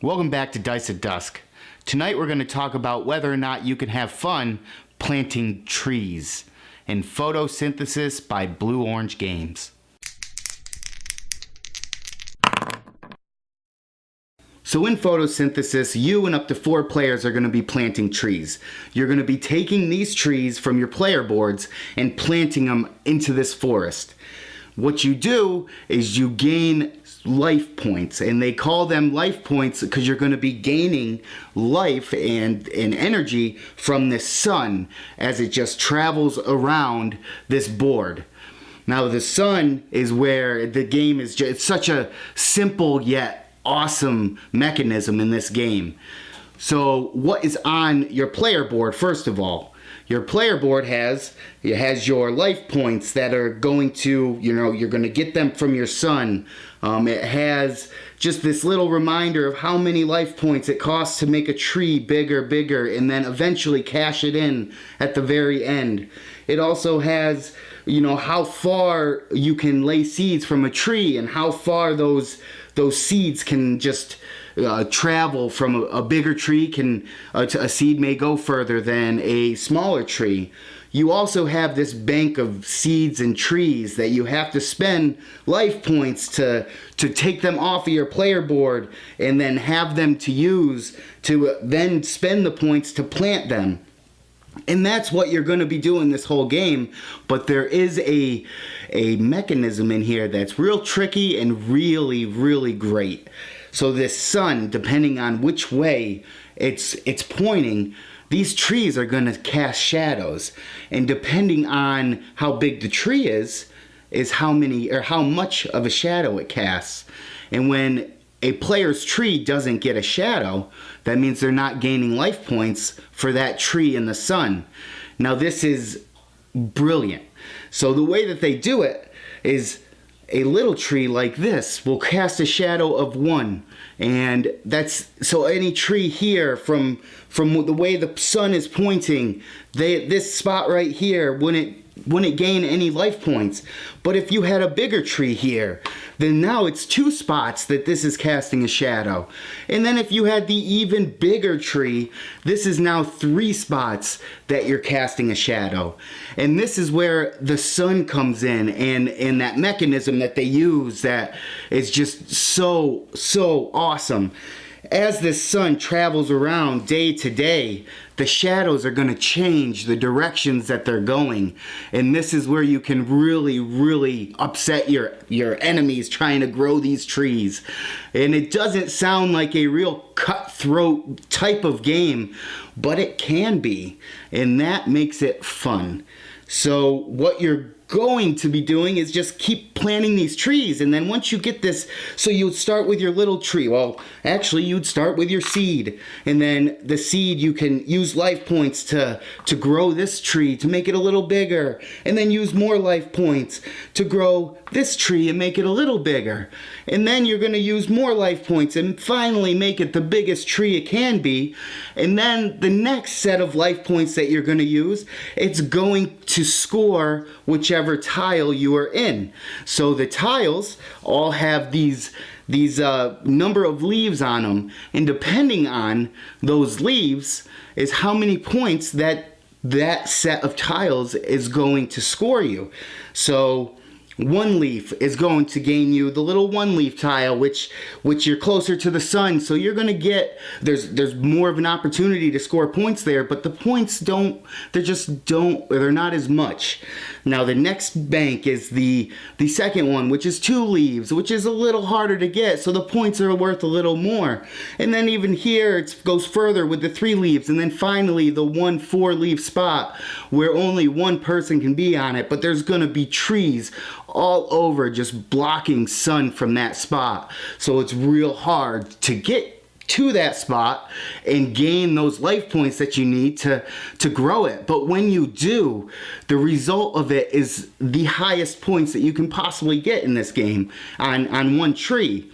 Welcome back to Dice at Dusk. Tonight we're going to talk about whether or not you can have fun planting trees in Photosynthesis by Blue Orange Games. So in Photosynthesis, you and up to 4 players are going to be planting trees. You're going to be taking these trees from your player boards and planting them into this forest. What you do is you gain life points, and they call them life points because you're going to be gaining life and energy from the sun as it just travels around this board. Now the sun is where the game is it's such a simple yet awesome mechanism in this game. So what is on your player board? First of all, your player board has your life points that are going to, you're going to get them from your sun. It has just this little reminder of how many life points it costs to make a tree bigger, and then eventually cash it in at the very end. It also has, how far you can lay seeds from a tree and how far those seeds can just travel from a bigger tree. A seed may go further than a smaller tree. You also have this bank of seeds and trees that you have to spend life points to take them off of your player board and then have them to use to then spend the points to plant them. And that's what you're going to be doing this whole game, but there is a mechanism in here that's real tricky and really great. So this sun, depending on which way it's pointing, these trees are going to cast shadows, and depending on how big the tree is how many or how much of a shadow it casts. And when a player's tree doesn't get a shadow, that means they're not gaining life points for that tree in the sun. Now this is brilliant. So the way that they do it is a little tree like this will cast a shadow of 1. And that's so any tree here from the way the sun is pointing, this spot right here wouldn't gain any life points. But if you had a bigger tree here, then now it's 2 spots that this is casting a shadow. And then if you had the even bigger tree, this is now 3 spots that you're casting a shadow. And this is where the sun comes in, and that mechanism that they use that is just so awesome. As this sun travels around day to day, the shadows are going to change the directions that they're going. And this is where you can really upset your enemies trying to grow these trees. And it doesn't sound like a real cutthroat type of game, but it can be. And that makes it fun. So what you're going to be doing is just keep planting these trees, and then once you get this, so you would start with your little tree. Well, actually you'd start with your seed, and then the seed you can use life points to grow this tree to make it a little bigger, and then use more life points to grow this tree and make it a little bigger, and then you're going to use more life points and finally make it the biggest tree it can be. And then the next set of life points that you're going to use, it's going to score whichever tile you are in. So the tiles all have these number of leaves on them, and depending on those leaves is how many points that set of tiles is going to score you. So 1 leaf is going to gain you the little 1 leaf tile, which you're closer to the sun, so you're going to get, there's more of an opportunity to score points there, but the points they're not as much. Now the next bank is the second one, which is 2 leaves, which is a little harder to get, so the points are worth a little more. And then even here it goes further with the 3 leaves, and then finally the 1 4-leaf spot where only 1 person can be on it, but there's going to be trees all over just blocking sun from that spot. So it's real hard to get to that spot and gain those life points that you need to grow it. But when you do, the result of it is the highest points that you can possibly get in this game on 1 tree.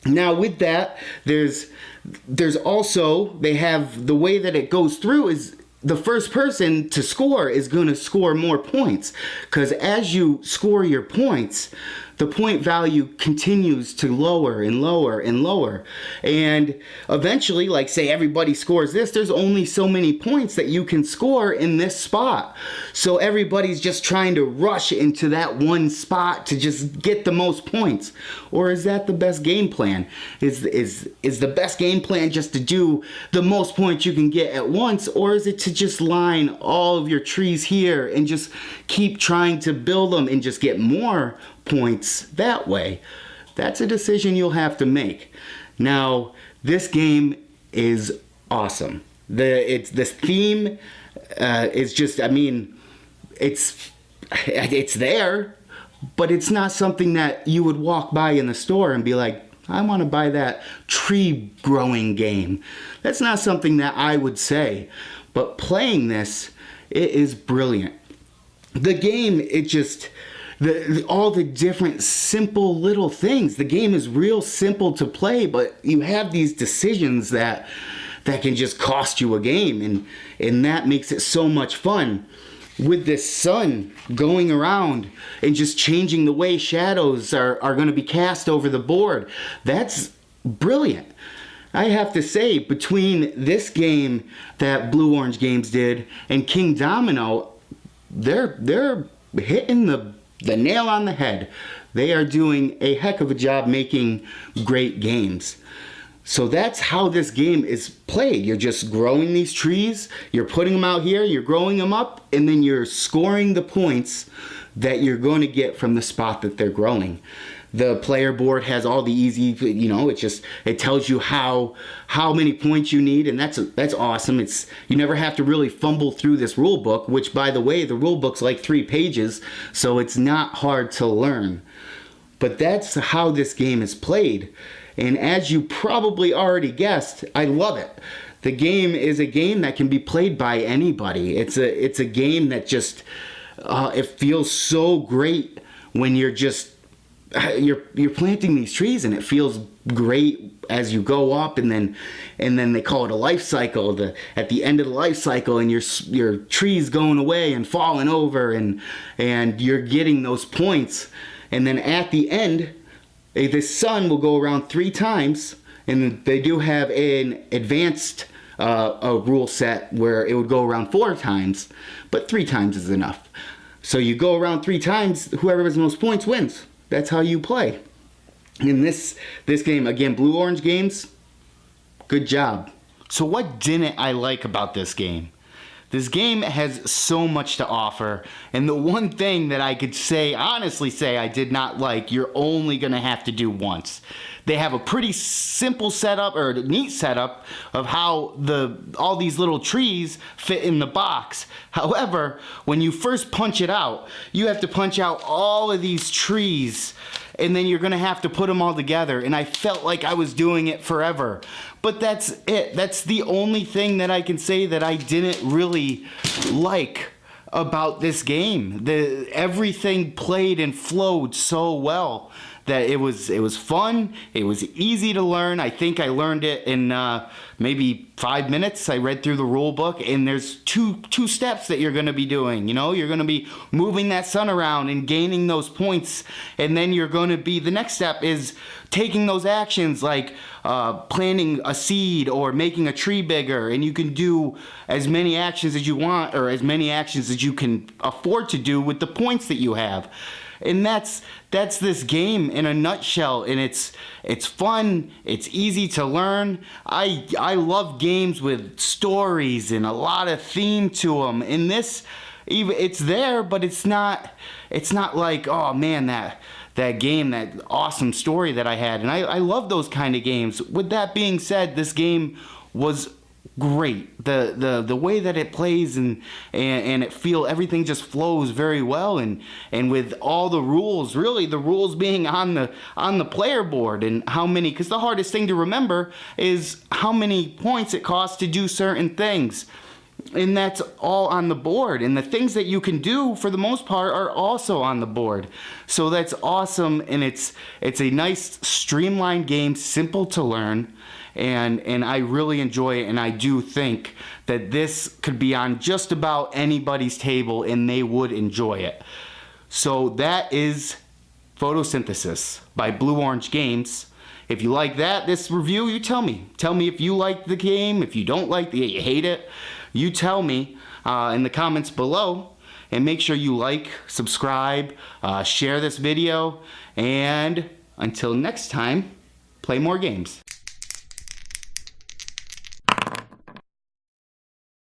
Now with that, there's also, they have the way that it goes through is the first person to score is going to score more points, because as you score your points, the point value continues to lower and lower and lower. And eventually, like say everybody scores this, there's only so many points that you can score in this spot. So everybody's just trying to rush into that one spot to just get the most points. Or is that the best game plan? Is the best game plan just to do the most points you can get at once? Or is it to just line all of your trees here and just keep trying to build them and just get more points that way? That's a decision you'll have to make. Now, this game is awesome. This theme is just, I mean, it's there, but it's not something that you would walk by in the store and be like, I want to buy that tree growing game. That's not something that I would say. But playing this, it is brilliant. The game, it just, all the different simple little things. The game is real simple to play, but you have these decisions that can just cost you a game, and that makes it so much fun. With this sun going around and just changing the way shadows are going to be cast over the board, that's brilliant. I have to say, between this game that Blue Orange Games did and King Domino, they're hitting the nail on the head. They are doing a heck of a job making great games. So that's how this game is played. You're just growing these trees, you're putting them out here, you're growing them up, and then you're scoring the points that you're going to get from the spot that they're growing. The player board has all the easy, it tells you how many points you need, and that's awesome. You never have to really fumble through this rule book, which, by the way, the rule book's like 3 pages, so it's not hard to learn. But that's how this game is played. And as you probably already guessed, I love it. The game is a game that can be played by anybody. It's a game that just it feels so great when you're planting these trees, and it feels great as you go up, and then they call it a life cycle. At the end of the life cycle, and your tree's going away and falling over, and you're getting those points, and then at the end, the sun will go around 3 times, and they do have an advanced a rule set where it would go around 4 times, but 3 times is enough. So you go around 3 times, whoever has the most points wins. That's how you play. In this game, again, Blue Orange Games, good job. So what didn't I like about this game? This game has so much to offer, and the one thing that I could honestly say I did not like, you're only going to have to do once. They have a pretty simple setup, or neat setup, of how all these little trees fit in the box. However, when you first punch it out, you have to punch out all of these trees, and then you're going to have to put them all together, and I felt like I was doing it forever. But that's it. That's the only thing that I can say that I didn't really like about this game. Everything played and flowed so well that it was fun. It was easy to learn. I think I learned it in maybe 5 minutes. I read through the rule book, and there's two steps that you're going to be doing. You're going to be moving that sun around and gaining those points, and then you're going to be, the next step is taking those actions like planting a seed or making a tree bigger, and you can do as many actions as you want, or as many actions as you can afford to do with the points that you have. And that's this game in a nutshell, and it's fun, it's easy to learn. I love games with stories and a lot of theme to them. And this, even it's there, but it's not like, oh man, that game, that awesome story that I had. And I love those kind of games. With that being said, this game was great. The way that it plays and everything just flows very well, and with all the rules, really the rules being on the player board, and how many, because the hardest thing to remember is how many points it costs to do certain things. And that's all on the board, and the things that you can do for the most part are also on the board. So that's awesome, and it's a nice streamlined game, simple to learn, and I really enjoy it, and I do think that this could be on just about anybody's table and they would enjoy it. So that is Photosynthesis by Blue Orange Games. If you like this review, you tell me. Tell me if you like the game, if you don't like you hate it. You tell me in the comments below. And make sure you like, subscribe, share this video, and until next time, play more games.